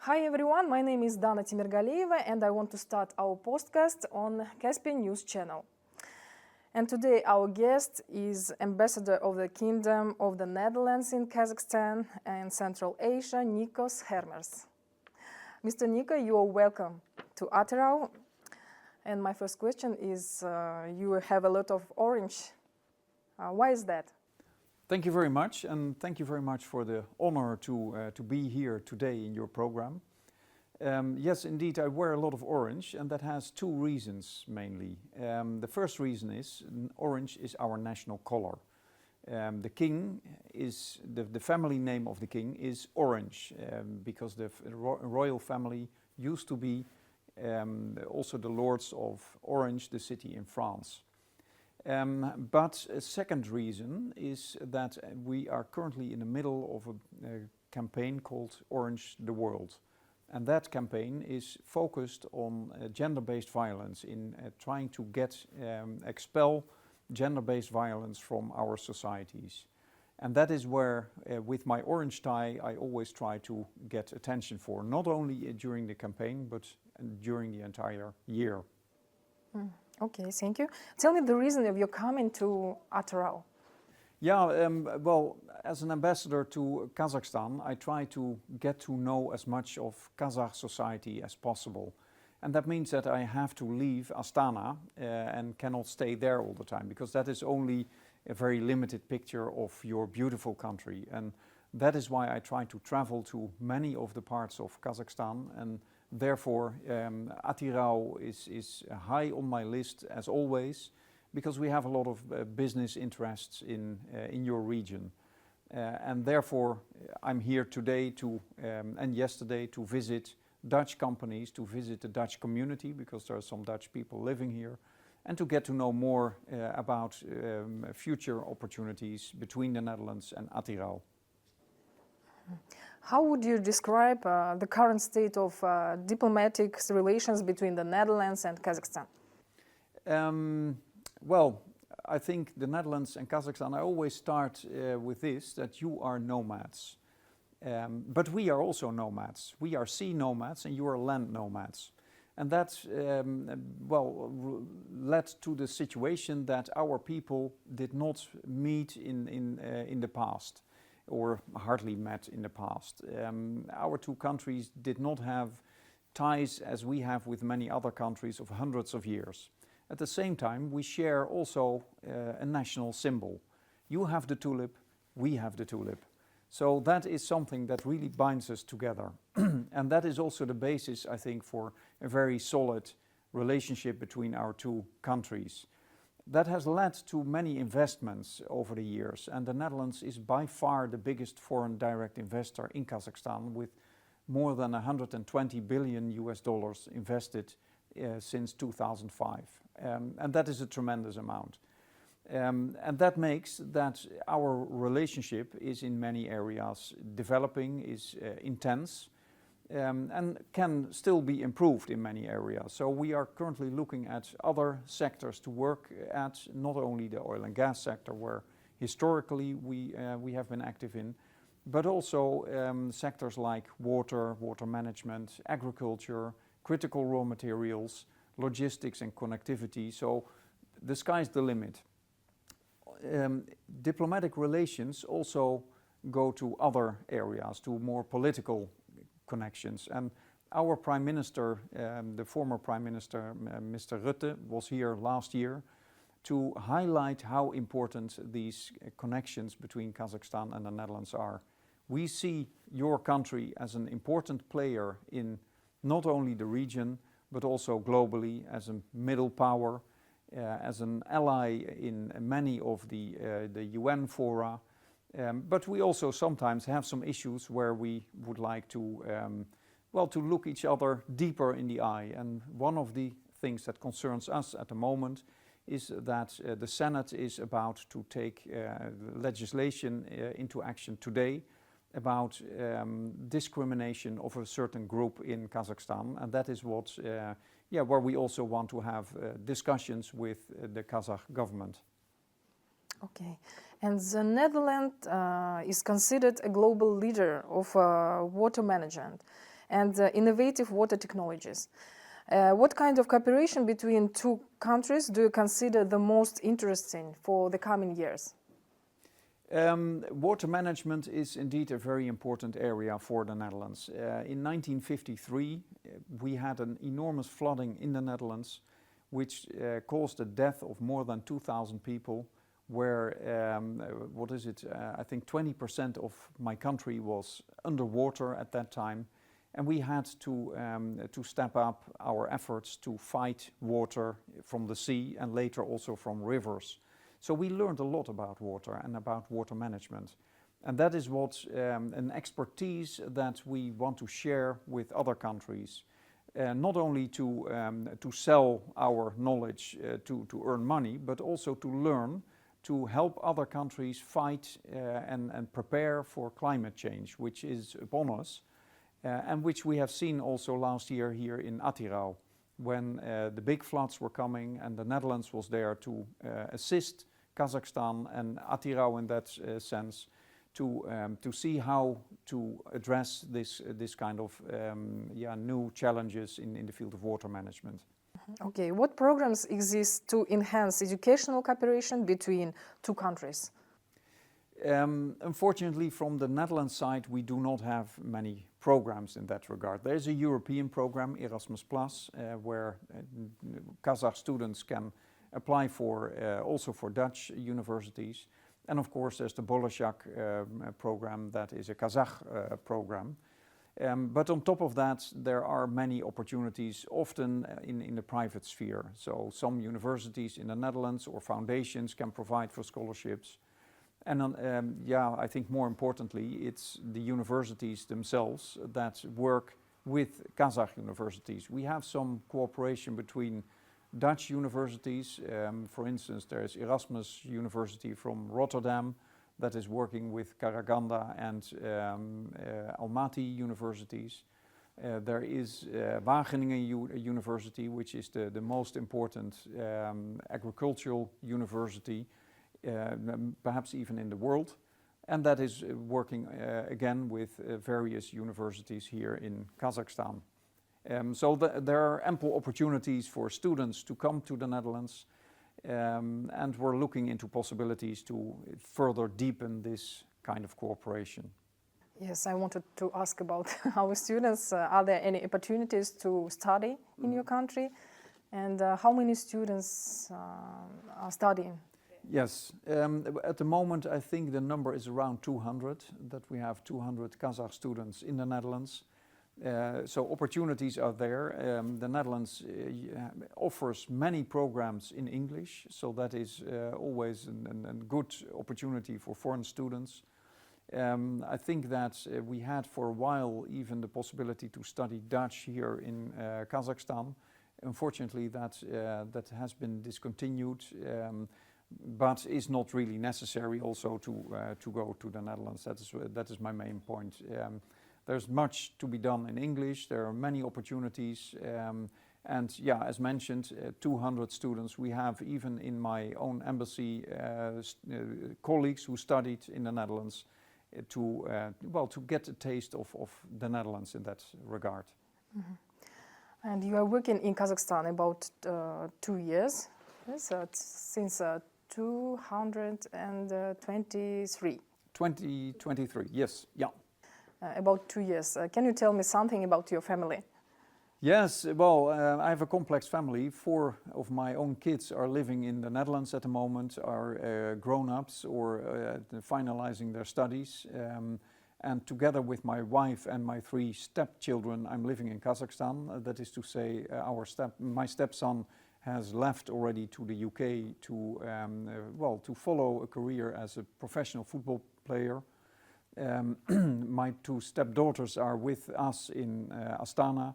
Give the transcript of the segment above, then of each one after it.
Hi everyone, my name is Dana Timirgaliyeva and I want to start our podcast on Caspian News channel. And today our guest is Ambassador of the Kingdom of the Netherlands in Kazakhstan and Central Asia, Niko Skhemers. Mr. Nikko, you are welcome to Atyrau. And my first question is, you have a lot of orange. Why is that? Thank you very much, and thank you very much for the honor to be here today in your program. Yes, indeed, I wear a lot of orange, and that has two reasons mainly. The first reason is orange is our national color. The king is, the family name of the king is Orange, because the royal family used to be also the lords of Orange, the city in France. But a second reason is that we are currently in the middle of a campaign called Orange the World. And that campaign is focused on gender-based violence, in trying to expel gender-based violence from our societies. And that is where, with my orange tie, I always try to get attention for, not only during the campaign, but during the entire year. Okay, thank you. Tell me the reason of your coming to Atyrau. Yeah, well, as an ambassador to Kazakhstan, I try to get to know as much of Kazakh society as possible. And that means that I have to leave Astana and cannot stay there all the time, because that is only a very limited picture of your beautiful country. And that is why I try to travel to many of the parts of Kazakhstan, and therefore Atyrau is high on my list as always, because we have a lot of business interests in your region. And therefore I'm here today and yesterday to visit Dutch companies, to visit the Dutch community, because there are some Dutch people living here, and to get to know more about future opportunities between the Netherlands and Atyrau. How would you describe the current state of diplomatic relations between the Netherlands and Kazakhstan? Well, I think the Netherlands and Kazakhstan, I always start with this, that you are nomads. But we are also nomads. We are sea nomads and you are land nomads. And that, led to the situation that our people did not meet in the past, or hardly met in the past. Our two countries did not have ties as we have with many other countries of hundreds of years. At the same time, we share also a national symbol. You have the tulip, we have the tulip. So that is something that really binds us together. And that is also the basis, I think, for a very solid relationship between our two countries. That has led to many investments over the years, and the Netherlands is by far the biggest foreign direct investor in Kazakhstan, with more than $120 billion invested since 2005. And that is a tremendous amount. And that makes that our relationship is in many areas developing, is intense, and can still be improved in many areas. So we are currently looking at other sectors to work at, not only the oil and gas sector, where historically we have been active in, but also sectors like water management, agriculture, critical raw materials, logistics and connectivity. So the sky's the limit. Diplomatic relations also go to other areas, to more political connections. And our Prime Minister, the former Prime Minister, Mr. Rutte, was here last year to highlight how important these connections between Kazakhstan and the Netherlands are. We see your country as an important player in not only the region, but also globally, as a middle power, as an ally in many of the UN fora. But we also sometimes have some issues where we would like to, to look each other deeper in the eye. And one of the things that concerns us at the moment is that the Senate is about to take legislation into action today about discrimination of a certain group in Kazakhstan, and that is what, where we also want to have discussions with the Kazakh government. Okay, and the Netherlands is considered a global leader of water management. and innovative water technologies. What kind of cooperation between two countries do you consider the most interesting for the coming years? Water management is indeed a very important area for the Netherlands. In 1953, we had an enormous flooding in the Netherlands, which caused the death of more than 2,000 people, where, I think 20% of my country was underwater at that time. And we had to step up our efforts to fight water from the sea and later also from rivers. So we learned a lot about water and about water management. And that is what an expertise that we want to share with other countries. Not only to sell our knowledge to earn money, but also to learn to help other countries fight and prepare for climate change, which is upon us, and which we have seen also last year here in Atyrau, when the big floods were coming and the Netherlands was there to assist Kazakhstan and Atyrau in that sense to see how to address this kind of new challenges in the field of water management. Okay, what programs exist to enhance educational cooperation between two countries? Unfortunately, from the Netherlands side, we do not have many programs in that regard. There is a European program, Erasmus+, where Kazakh students can apply for also for Dutch universities. And of course, there's the Boleshak program, that is a Kazakh program. But on top of that, there are many opportunities, often in the private sphere. So some universities in the Netherlands or foundations can provide for scholarships. And I think more importantly, it's the universities themselves that work with Kazakh universities. We have some cooperation between Dutch universities. For instance, there's Erasmus University from Rotterdam that is working with Karaganda and Almaty universities. There is Wageningen University, which is the most important agricultural university, perhaps even in the world. And that is working again with various universities here in Kazakhstan. So there are ample opportunities for students to come to the Netherlands, and we're looking into possibilities to further deepen this kind of cooperation. Yes, I wanted to ask about our students. Are there any opportunities to study in your country? And how many students are studying? Yes, at the moment I think the number is around 200, that we have 200 Kazakh students in the Netherlands. So opportunities are there. The Netherlands offers many programs in English, so that is always a good opportunity for foreign students. I think that we had for a while even the possibility to study Dutch here in Kazakhstan. Unfortunately, that has been discontinued, but is not really necessary also to go to the Netherlands. That is my main point. There's much to be done in English. There are many opportunities. And yeah, as mentioned, 200 students. We have even in my own embassy colleagues who studied in the Netherlands to get a taste of the Netherlands in that regard. Mm-hmm. And you are working in Kazakhstan about 2 years, yes, since 223. 2023, yes, yeah. About 2 years. Can you tell me something about your family? Yes, well, I have a complex family. 4 of my own kids are living in the Netherlands at the moment, are grown-ups or finalizing their studies. And together with my wife and my 3 stepchildren, I'm living in Kazakhstan. That is to say, my stepson has left already to the UK to follow a career as a professional football player. My 2 stepdaughters are with us in Astana,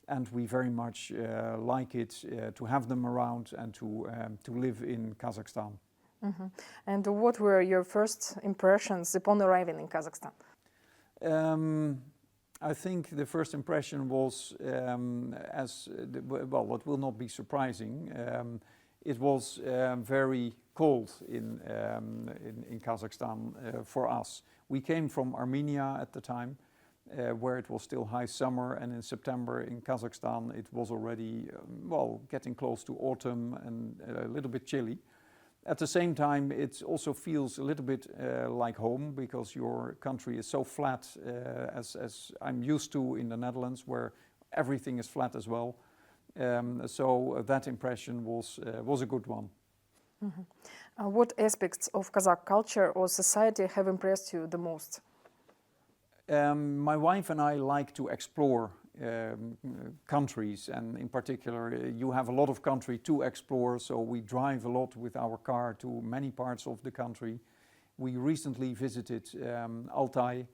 and we very much like it to have them around and to live in Kazakhstan. Mm-hmm. And what were your first impressions upon arriving in Kazakhstan? I think the first impression was, what will not be surprising, it was very cold in Kazakhstan for us. We came from Armenia at the time, where it was still high summer, and in September in Kazakhstan it was already, getting close to autumn and a little bit chilly. At the same time, it also feels a little bit like home, because your country is so flat, as I'm used to in the Netherlands, where everything is flat as well. So that impression was a good one. Mm-hmm. What aspects of Kazakh culture or society have impressed you the most? My wife and I like to explore countries, and in particular you have a lot of country to explore, so we drive a lot with our car to many parts of the country. We recently visited Altai,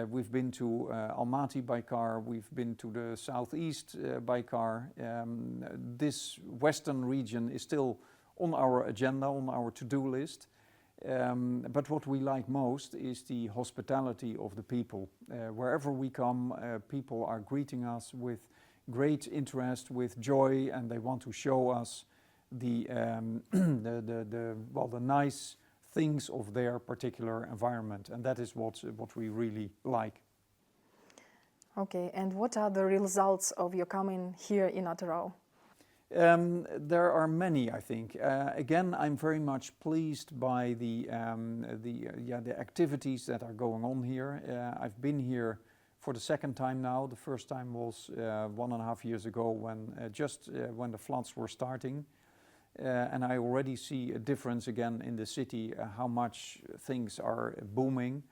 we've been to Almaty by car, we've been to the southeast by car. This western region is still on our agenda, on our to-do list. But what we like most is the hospitality of the people. Wherever we come, people are greeting us with great interest, with joy, and they want to show us the nice things of their particular environment, and that is what we really like. Okay, and what are the results of your coming here in Atyrau? There are many, I think. Again, I'm very much pleased by the activities that are going on here. I've been here for the second time now. The first time was 1.5 years ago, when when the floods were starting, and I already see a difference again in the city, how much things are booming.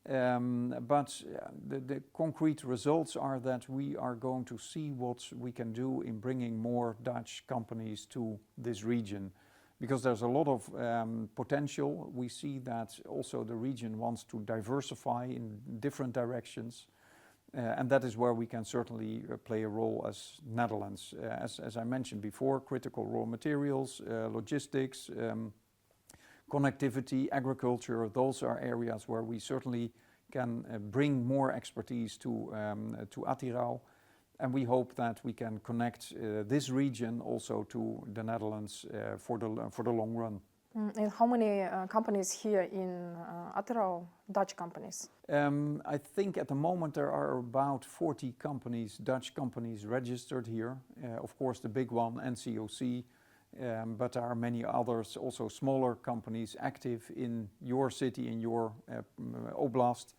But the concrete results are that we are going to see what we can do in bringing more Dutch companies to this region, because there's a lot of potential. We see that also the region wants to diversify in different directions, and that is where we can certainly play a role as Netherlands. As I mentioned before, critical raw materials, logistics, connectivity, agriculture, those are areas where we certainly can bring more expertise to Atyrau, and we hope that we can connect this region also to the Netherlands for the long run. And how many companies here in Atyrau, Dutch companies? I think at the moment there are about 40 companies, Dutch companies, registered here. Of course, the big one, NCOC. But there are many others, also smaller companies active in your city, in your oblast,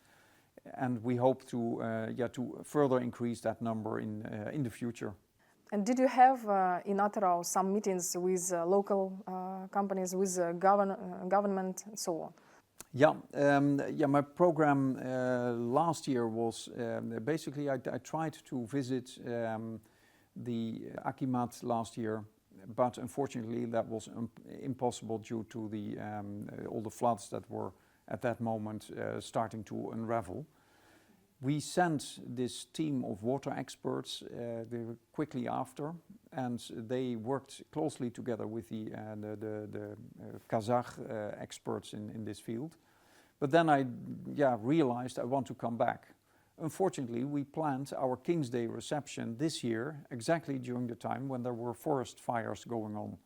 and we hope to further increase that number in the future. And did you have in Atyrau some meetings with local companies, with government, and so on? Yeah, my program last year was basically I tried to visit the Akimat last year, but unfortunately that was impossible due to all the floods that were at that moment starting to unravel. We sent this team of water experts quickly after, and they worked closely together with the Kazakh experts in this field. But then I realized I want to come back. Unfortunately, we planned our King's Day reception this year exactly during the time when there were forest fires going on.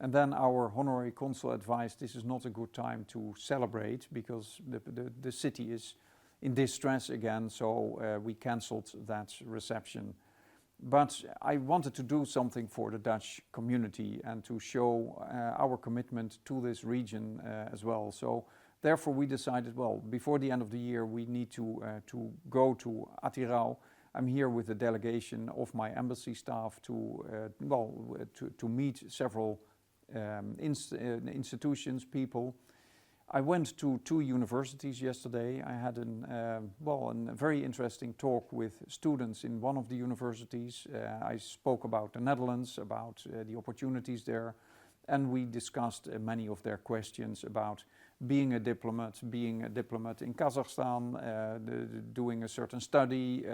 And then our honorary consul advised this is not a good time to celebrate, because the city is in distress again, so we cancelled that reception. But I wanted to do something for the Dutch community and to show our commitment to this region as well. So therefore we decided, well, before the end of the year we need to go to Atyrau. I'm here with a delegation of my embassy staff to meet several institutions, people. I went to 2 universities yesterday. I had a very interesting talk with students in one of the universities. I spoke about the Netherlands, about the opportunities there, and we discussed many of their questions about being a diplomat in Kazakhstan, doing a certain study,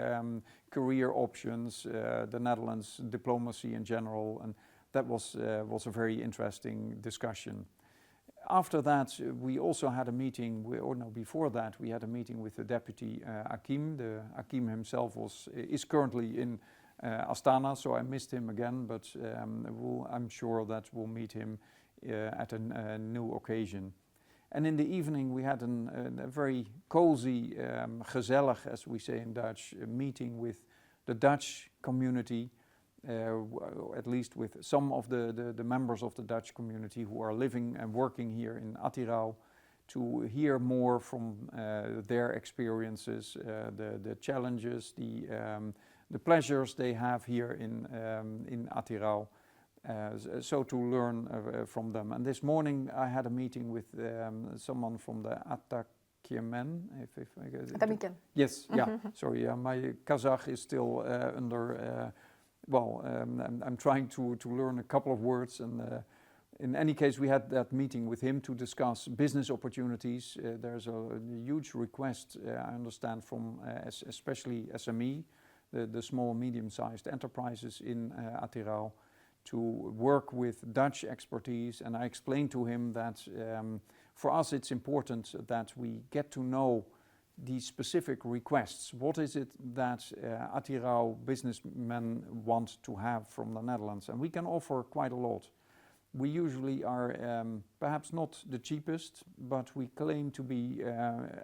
career options, the Netherlands, diplomacy in general, and that was a very interesting discussion. After that, we also had a meeting, before that, we had a meeting with the deputy Hakim. The Hakim himself is currently in Astana, so I missed him again, but I'm sure that we'll meet him at a new occasion. And in the evening we had a very cozy, gezellig, as we say in Dutch, meeting with the Dutch community, at least with some of the members of the Dutch community who are living and working here in Atyrau, to hear more from their experiences, the challenges, the pleasures they have here in Atyrau, so to learn from them. And this morning I had a meeting with someone from the Atyrau. Atamiken. Yes, yeah, sorry, my Kazakh is still under, I'm trying to learn a couple of words, and in any case we had that meeting with him to discuss business opportunities. There's a huge request, I understand, from especially SME, the small and medium-sized enterprises in Atyrau, to work with Dutch expertise. And I explained to him that for us it's important that we get to know these specific requests. What is it that Atyrau businessmen want to have from the Netherlands? And we can offer quite a lot. We usually are perhaps not the cheapest, but we claim to be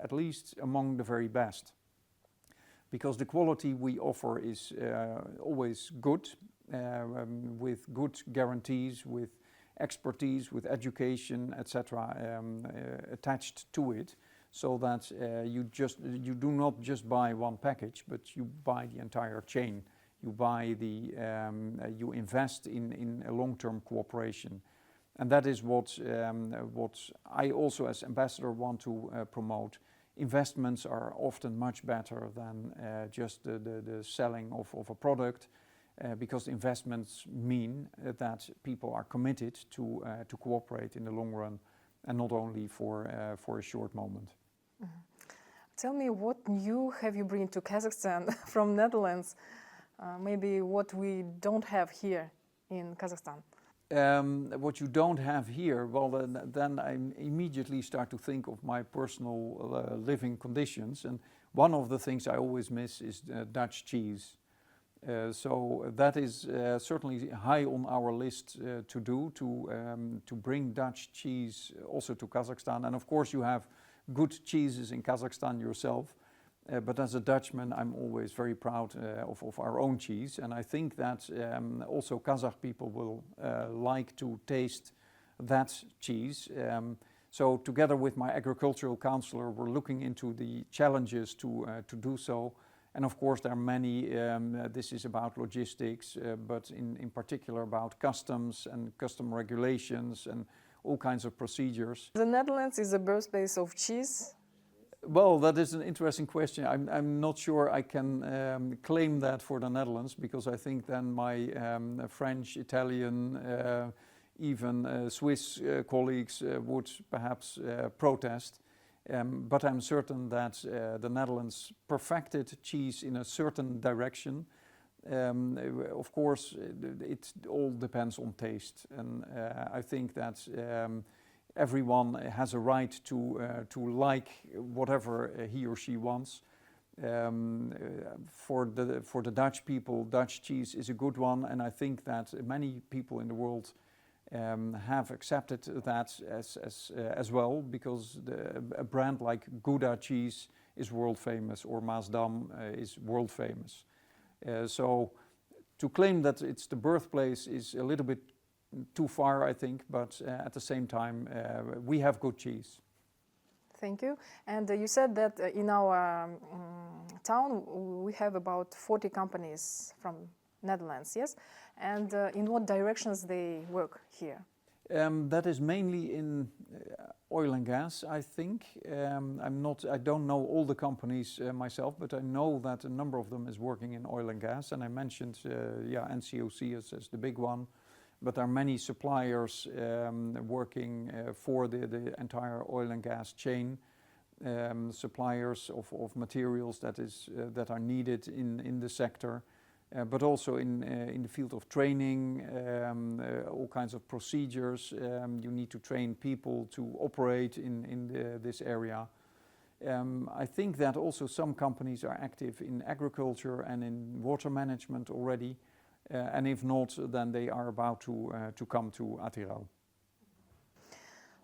at least among the very best, because the quality we offer is always good, with good guarantees, with expertise, with education, etc., attached to it, so that you do not just buy one package, but you buy the entire chain. You buy you invest in a long-term cooperation, and that is what I also, as ambassador, want to promote. Investments are often much better than just the selling of a product, because investments mean that people are committed to cooperate in the long run, and not only for a short moment. Mm-hmm. Tell me, what new have you bring to Kazakhstan from Netherlands? Maybe what we don't have here in Kazakhstan. What you don't have here, well, then I immediately start to think of my personal living conditions, and one of the things I always miss is Dutch cheese. So that is certainly high on our list to do, to bring Dutch cheese also to Kazakhstan. And of course you have good cheeses in Kazakhstan yourself, but as a Dutchman I'm always very proud of our own cheese, and I think that also Kazakh people will like to taste that cheese. So together with my agricultural counselor we're looking into the challenges to do so. And of course there are many, this is about logistics, but in particular about customs and custom regulations and all kinds of procedures. The Netherlands is the birthplace of cheese. Well, that is an interesting question. I'm not sure I can claim that for the Netherlands, because I think then my French, Italian, even Swiss colleagues would perhaps protest. But I'm certain that the Netherlands perfected cheese in a certain direction. Of course, it all depends on taste, and I think that everyone has a right to like whatever he or she wants. For the Dutch people, Dutch cheese is a good one, and I think that many people in the world have accepted that as well, because a brand like Gouda cheese is world famous, or Maasdam is world famous. So to claim that it's the birthplace is a little bit too far, I think, but at the same time we have good cheese. Thank you. And you said that in our town we have about 40 companies from Netherlands, yes? And in what directions they work here? That is mainly in oil and gas, I think. I don't know all the companies myself, but I know that a number of them is working in oil and gas. And I mentioned, NCOC as the big one, but there are many suppliers working for the entire oil and gas chain. Suppliers of materials that are needed in the sector. But also in the field of training, all kinds of procedures. You need to train people to operate in this area. I think that also some companies are active in agriculture and in water management already. And if not, then they are about to come to Atyrau.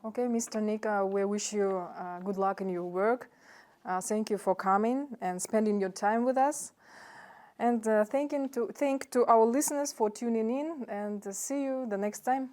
Okay, Mr. Nikko, we wish you good luck in your work. Thank you for coming and spending your time with us. And thank to our listeners for tuning in, and see you the next time.